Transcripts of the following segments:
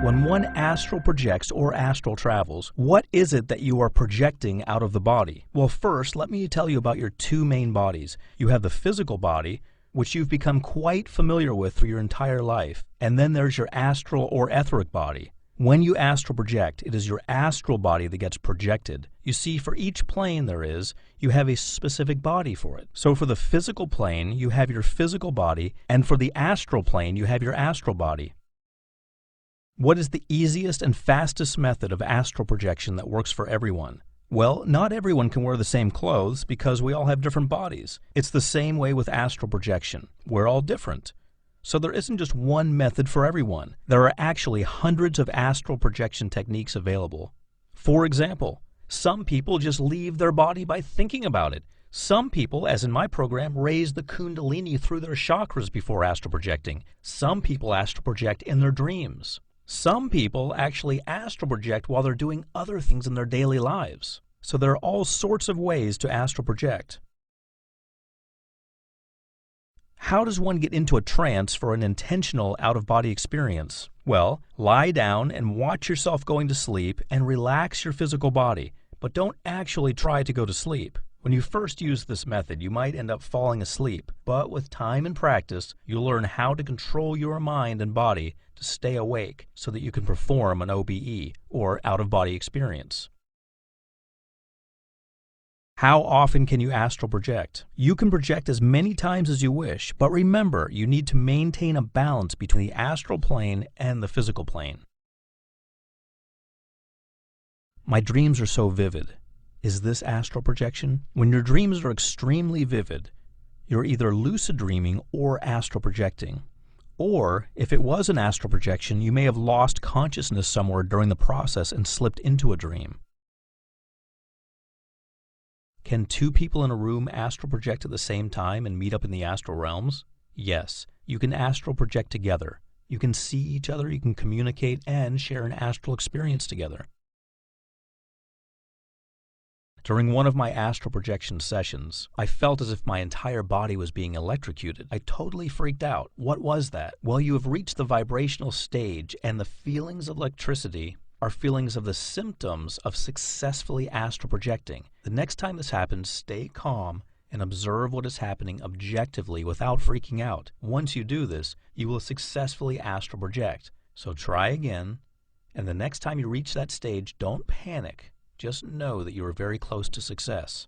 When one astral projects or astral travels, what is it that you are projecting out of the body? Well, first, let me tell you about your two main bodies. You have the physical body, which you've become quite familiar with through your entire life, and then there's your astral or etheric body. When you astral project, it is your astral body that gets projected. You see, for each plane there is, you have a specific body for it. So for the physical plane, you have your physical body, and for the astral plane, you have your astral body. What is the easiest and fastest method of astral projection that works for everyone? Well, not everyone can wear the same clothes because we all have different bodies. It's the same way with astral projection. We're all different. So there isn't just one method for everyone. There are actually hundreds of astral projection techniques available. For example, some people just leave their body by thinking about it. Some people, as in my program, raise the kundalini through their chakras before astral projecting. Some people astral project in their dreams. Some people actually astral project while they're doing other things in their daily lives. So there are all sorts of ways to astral project. How does one get into a trance for an intentional out-of-body experience? Well, lie down and watch yourself going to sleep and relax your physical body, but don't actually try to go to sleep. When you first use this method, you might end up falling asleep, but with time and practice, you'll learn how to control your mind and body to stay awake so that you can perform an OBE, or out-of-body experience. How often can you astral project? You can project as many times as you wish, but remember, you need to maintain a balance between the astral plane and the physical plane. My dreams are so vivid. Is this astral projection? When your dreams are extremely vivid, you're either lucid dreaming or astral projecting. Or, if it was an astral projection, you may have lost consciousness somewhere during the process and slipped into a dream. Can two people in a room astral project at the same time and meet up in the astral realms? Yes, you can astral project together. You can see each other, you can communicate, and share an astral experience together. During one of my astral projection sessions, I felt as if my entire body was being electrocuted. I totally freaked out. What was that? Well, you have reached the vibrational stage, and the feelings of electricity are feelings of the symptoms of successfully astral projecting. The next time this happens, stay calm and observe what is happening objectively without freaking out. Once you do this, you will successfully astral project. So try again, and the next time you reach that stage, don't panic. Just know that you are very close to success.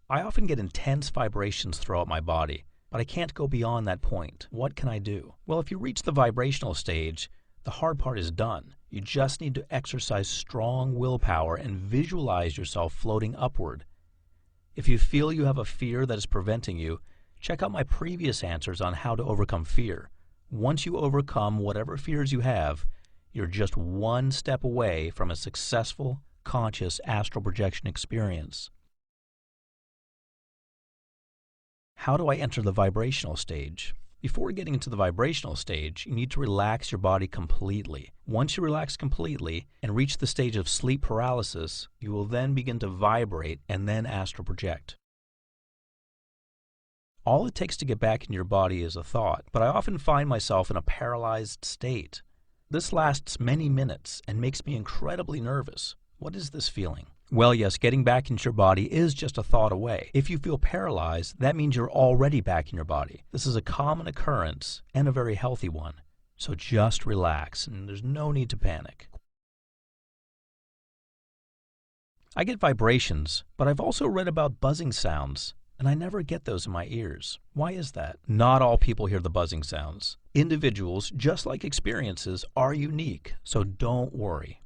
I often get intense vibrations throughout my body, but I can't go beyond that point. What can I do? Well, if you reach the vibrational stage, the hard part is done. You just need to exercise strong willpower and visualize yourself floating upward. If you feel you have a fear that is preventing you, check out my previous answers on how to overcome fear. Once you overcome whatever fears you have, you're just one step away from a successful, conscious astral projection experience. How do I enter the vibrational stage? Before getting into the vibrational stage, you need to relax your body completely. Once you relax completely and reach the stage of sleep paralysis, you will then begin to vibrate and then astral project. All it takes to get back in your body is a thought, but I often find myself in a paralyzed state. This lasts many minutes and makes me incredibly nervous. What is this feeling? Well, yes, getting back into your body is just a thought away. If you feel paralyzed, that means you're already back in your body. This is a common occurrence and a very healthy one. So just relax, and there's no need to panic. I get vibrations, but I've also read about buzzing sounds, and I never get those in my ears. Why is that? Not all people hear the buzzing sounds. Individuals, just like experiences, are unique, so don't worry.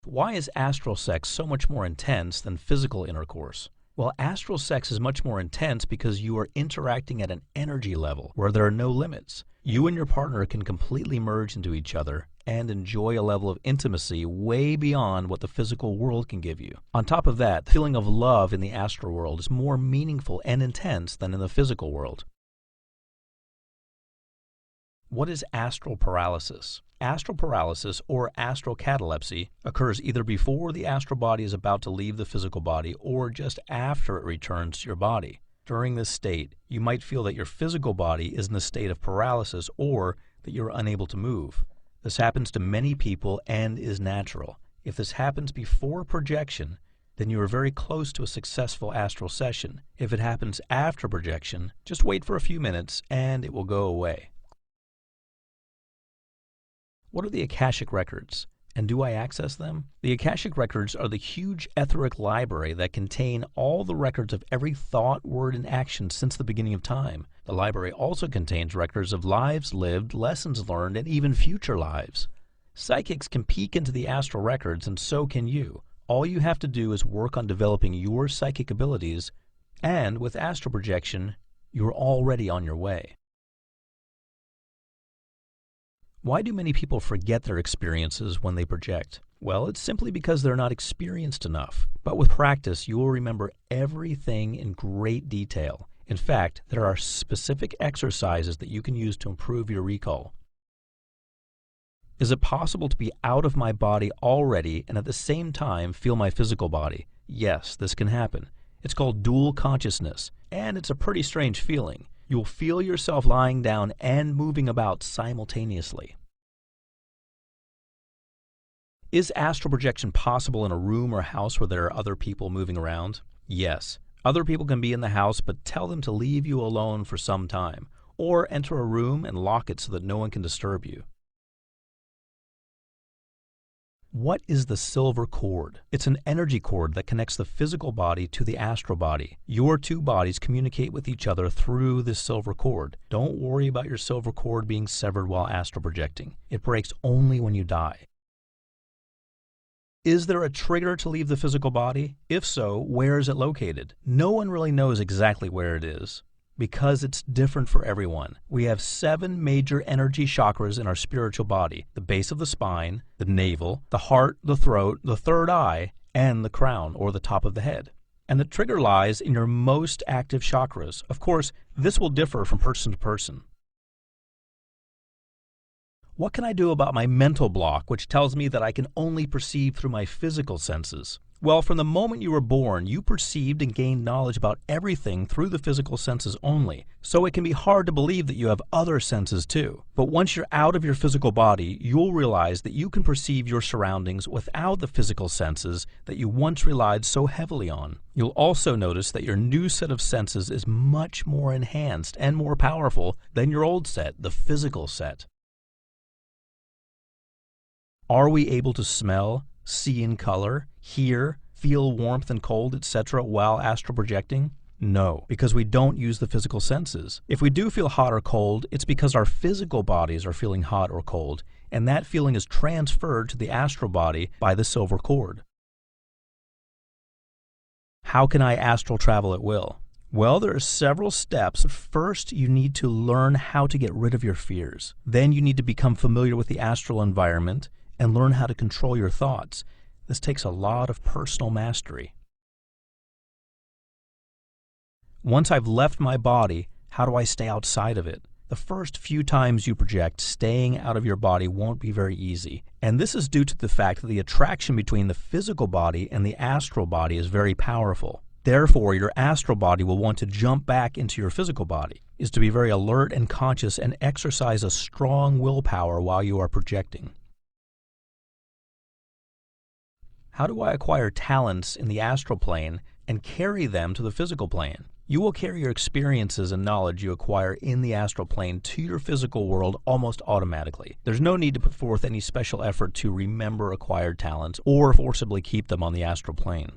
Why is astral sex so much more intense than physical intercourse? Well, astral sex is much more intense because you are interacting at an energy level where there are no limits. You and your partner can completely merge into each other and enjoy a level of intimacy way beyond what the physical world can give you. On top of that, the feeling of love in the astral world is more meaningful and intense than in the physical world. What is astral paralysis? Astral paralysis, or astral catalepsy, occurs either before the astral body is about to leave the physical body or just after it returns to your body. during this state, you might feel that your physical body is in a state of paralysis or that you're unable to move. This happens to many people and is natural. If this happens before projection, then you are very close to a successful astral session. If it happens after projection, just wait for a few minutes and it will go away. What are the Akashic Records? And do I access them? The Akashic Records are the huge etheric library that contain all the records of every thought, word, and action since the beginning of time. The library also contains records of lives lived, lessons learned, and even future lives. Psychics can peek into the astral records, and so can you. All you have to do is work on developing your psychic abilities, and with astral projection, you're already on your way. Why do many people forget their experiences when they project? Well, it's simply because they're not experienced enough. But with practice, you will remember everything in great detail. In fact, there are specific exercises that you can use to improve your recall. Is it possible to be out of my body already and at the same time feel my physical body? Yes, this can happen. It's called dual consciousness, and it's a pretty strange feeling. You'll feel yourself lying down and moving about simultaneously. Is astral projection possible in a room or house where there are other people moving around? Yes. Other people can be in the house, but tell them to leave you alone for some time, or enter a room and lock it so that no one can disturb you. What is the silver cord? It's an energy cord that connects the physical body to the astral body. Your two bodies communicate with each other through this silver cord. Don't worry about your silver cord being severed while astral projecting. It breaks only when you die. Is there a trigger to leave the physical body? If so, where is it located? No one really knows exactly where it is, because it's different for everyone. We have 7 major energy chakras in our spiritual body: the base of the spine, the navel, the heart, the throat, the third eye, and the crown, or the top of the head. And the trigger lies in your most active chakras. Of course, this will differ from person to person. What can I do about my mental block, which tells me that I can only perceive through my physical senses? Well, from the moment you were born, you perceived and gained knowledge about everything through the physical senses only, so it can be hard to believe that you have other senses too. But once you're out of your physical body, you'll realize that you can perceive your surroundings without the physical senses that you once relied so heavily on. You'll also notice that your new set of senses is much more enhanced and more powerful than your old set, the physical set. Are we able to smell, see in color, hear, feel warmth and cold, etc. while astral projecting? No, because we don't use the physical senses. If we do feel hot or cold, it's because our physical bodies are feeling hot or cold, and that feeling is transferred to the astral body by the silver cord. How can I astral travel at will? Well, there are several steps. First, you need to learn how to get rid of your fears. Then you need to become familiar with the astral environment and learn how to control your thoughts. This takes a lot of personal mastery. Once I've left my body, how do I stay outside of it? The first few times you project, staying out of your body won't be very easy. And this is due to the fact that the attraction between the physical body and the astral body is very powerful. Therefore, your astral body will want to jump back into your physical body, is to be very alert and conscious and exercise a strong willpower while you are projecting. How do I acquire talents in the astral plane and carry them to the physical plane? You will carry your experiences and knowledge you acquire in the astral plane to your physical world almost automatically. There's no need to put forth any special effort to remember acquired talents or forcibly keep them on the astral plane.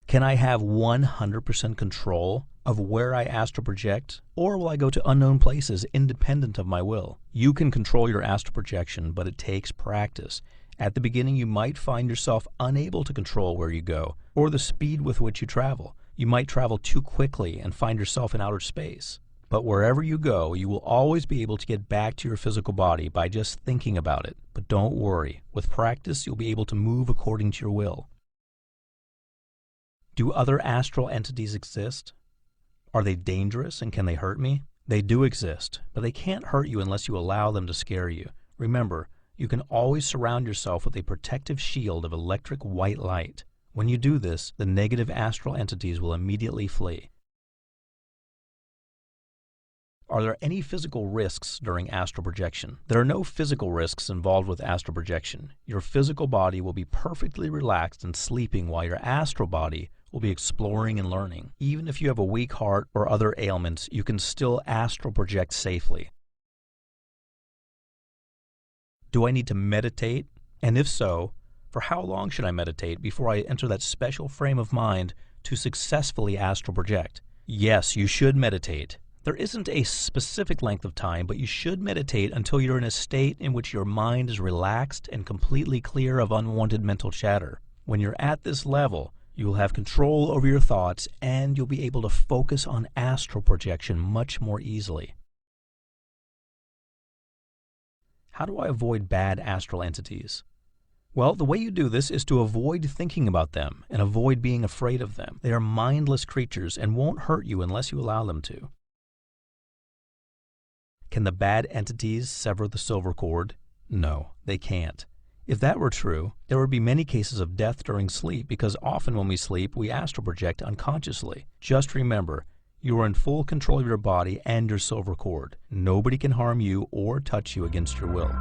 Can I have 100% control of where I astral project, or will I go to unknown places independent of my will? You can control your astral projection, but it takes practice. At the beginning, you might find yourself unable to control where you go, or the speed with which you travel. You might travel too quickly and find yourself in outer space. But wherever you go, you will always be able to get back to your physical body by just thinking about it. But don't worry, with practice, you'll be able to move according to your will. Do other astral entities exist? Are they dangerous and can they hurt me? They do exist, but they can't hurt you unless you allow them to scare you. Remember, you can always surround yourself with a protective shield of electric white light. When you do this, the negative astral entities will immediately flee. Are there any physical risks during astral projection? There are no physical risks involved with astral projection. Your physical body will be perfectly relaxed and sleeping while your astral body will be exploring and learning. Even if you have a weak heart or other ailments, you can still astral project safely. Do I need to meditate? And if so, for how long should I meditate before I enter that special frame of mind to successfully astral project? Yes, you should meditate. There isn't a specific length of time, but you should meditate until you're in a state in which your mind is relaxed and completely clear of unwanted mental chatter. When you're at this level, you will have control over your thoughts and you'll be able to focus on astral projection much more easily. How do I avoid bad astral entities? Well, the way you do this is to avoid thinking about them and avoid being afraid of them. They are mindless creatures and won't hurt you unless you allow them to. Can the bad entities sever the silver cord? No, they can't. If that were true, there would be many cases of death during sleep because often when we sleep, we astral project unconsciously. Just remember, you are in full control of your body and your silver cord. Nobody can harm you or touch you against your will.